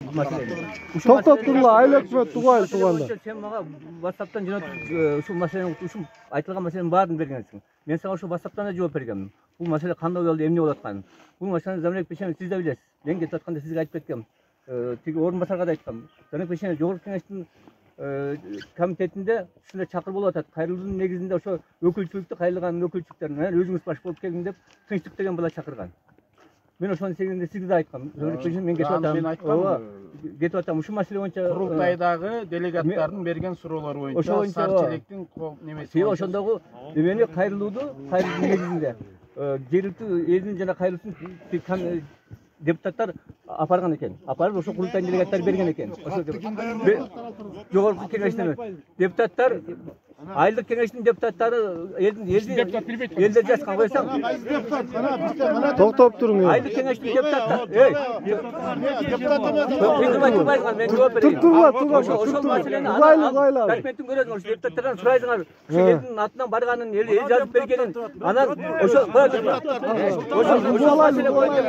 Токтоп турла, айыл өкмөт тугай туганда. Sen maga WhatsApp'tan şu meselenin uşum aytılgan meselenin baарын бергенсиң. Мен сага ошо WhatsApp'tan да жооп бергенмин. Бул маселе кандай болду, эмне болуп атканын. Бул маселени Замирбек Бешенов сиз да билесиз. Мен кетип атканда сизге айтып кеткем. Тиги орун басарга да айткам. Замирбек Бешенов жогорку кеңештин комитетинде ушундай чакыр болуп атат. Кайрылуунун негизинде ошо өкүлчүлүктү кайрылган өкүлчүлүктөрүн өзүңүз баш болуп келгин деп тынчтык деген бала чакырган. Мен ошону сегизинде сизге да айткам. Мен кетип атам. Мен айткам. Кетип атам. Ушул маселе боюнча Курултайдагы делегаттардын берген суроолору боюнча Сарчелектин немеси. Ошондогу эмени кайрылууду негизинде жергиликтүү элдин жана кайрылуусун депутаттар апарган экен. Апарып ошо курултайдын делегаттары берген экен. Ошо жогорку кеңештин депутаттар айылдык кеңештин депутаттары элдер жазган койсоң. Токтоп туруң. Айылдык кеңештин депутаттары. Мен жооп берейин. Ошол маселени документин көрөсүң, ошо депутаттардан сурайсыңар. Ошо элдин атынан барганын, эл жазып бергенин, анан ошо кое тургула. Ошол маселе боюнча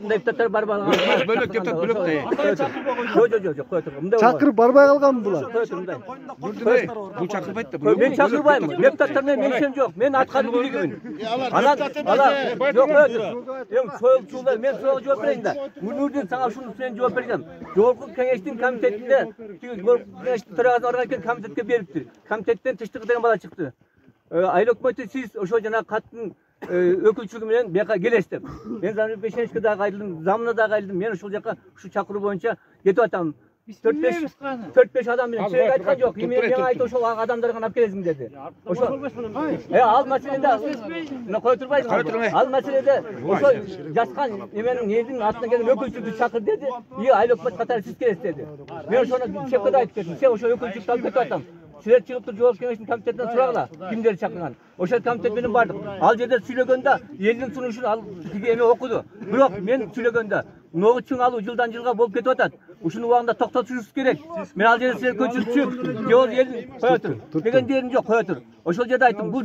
депутаттар барбай калган. Бөлөк депутат бөлөк да. Жок, кое тургула. Чакырып барбай калганбы булар? Кое тургула. Бул чакырбайт да. Мен чакырбайм. Депутаттар менен ишем жок. Мен аткарып билигимин. Анан жок, союлчулар мен суроого жооп берейин да. Мунурдин сага ушуну мен жооп бергем. Жогорку кеңештин комитетинде жогорку кеңештин төрагасы барган экен, комитетке бериптир. Комитеттен тынчтык деген бала чыкты. Айыл өкмөтү сиз ошо жана каттын өкүлчүлүгү менен бияка келесиз деп. Мен Замирбек Бешеновке дагы кайрылдым, замына дагы кайрылдым. Мен ушул жака ушу чакыруу боюнча кетип атам. 4-5 адам менен сөйгө айткан жок. Мен айтып ошол адамдарды алып келесиң деди. Ошо ал маселеде кой турбайсың. Ал маселеде ошо жазган эменин элдин атына келген өкүлчүлүктү чакыр деди. Айыл өкмөт катары сиз келесиз деди. Мен ошону чекке да айтып кеттим. Сен ошо өкүлчүлүктү алып кетип атам. Силер чыгып туруп жогорку кеңештин комитетинен сурагыла. Кимдерди чакырган? Ошол комитет менен бардык. Ал жерде сүйлөгөндө элдин сунушун ал тиги эме окуду. Бирок мен сүйлөгөндө ногу чың алуу жылдан жылга болуп кетип атат. Ушуну убагында токтотушубуз керек. Мен ал жерде силер көчүрүп жогорку элдин кое тур. Деген дерим жок, кое тур. Ошол жерде айттым, бул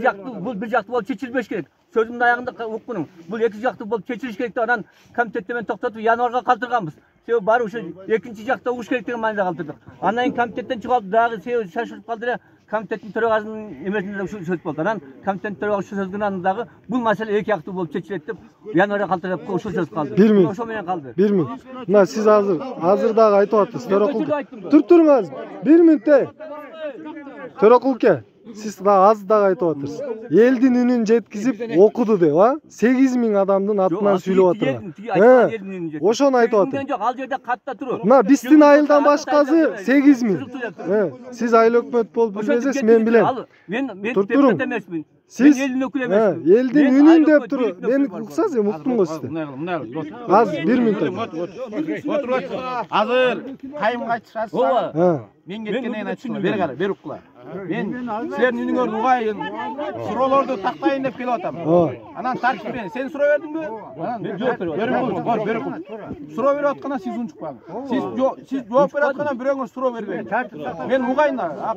бир жактуу болуп чечилбеш керек. Сөзүмдүн аягында уккунуң. Бул эки жактуу болуп чечилиш керек деп анан комитетте мен токтотуп январга калтырганбыз. Себеби баары ошо экинчи жакта угуш керек деген мааниде калтырдык. Андан кийин комитеттен чыгып алды дагы себеби шашылып калды эле. Комитеттин төрагасынын эмесинде ушул сөз болду. Анан комитеттин төрагасы сөз кылган дагы бул маселе эки жактуу болуп чечилет деп январга калтырып ушул сөз калды. Ошо менен калды. 1 минут. Мына сиз азыр дагы айтып атасыз. Туруңуз. 1 минут. Төрөкулке, сиз дагы аз дагы айтып атасыз. Элдин үнүн жеткизип окуду деп, 8000 адамдын атынан сүйлөп атырган. Ошону айтып атам. Жок, ал жерде катта туруп. Мына биздин айылдан башкасы 8000. Сиз айыл өкмөт болуп билесиз, мен билем. Мен депутат эмесмин. Сиз элдин өкүлү эмесмин. Элдин үнүн деп туруп, мен уксаңыз эми уктум го сизди. Az 1 минут. Азыр кайымга айтышасыз. Мен кеткенден айтышым. Бери кара, бери уккула. Мен силердин үнүңөрдү угайын, суроолорду тактайын деп келип атам. Анан таркибен сен суроо бердиңби? Мен жооп берем. Суроо берип атканда сиз унчукпаңыз. Сиз жооп берип атканда бирөөңөр суроо бербеңиз. Мен угайын да.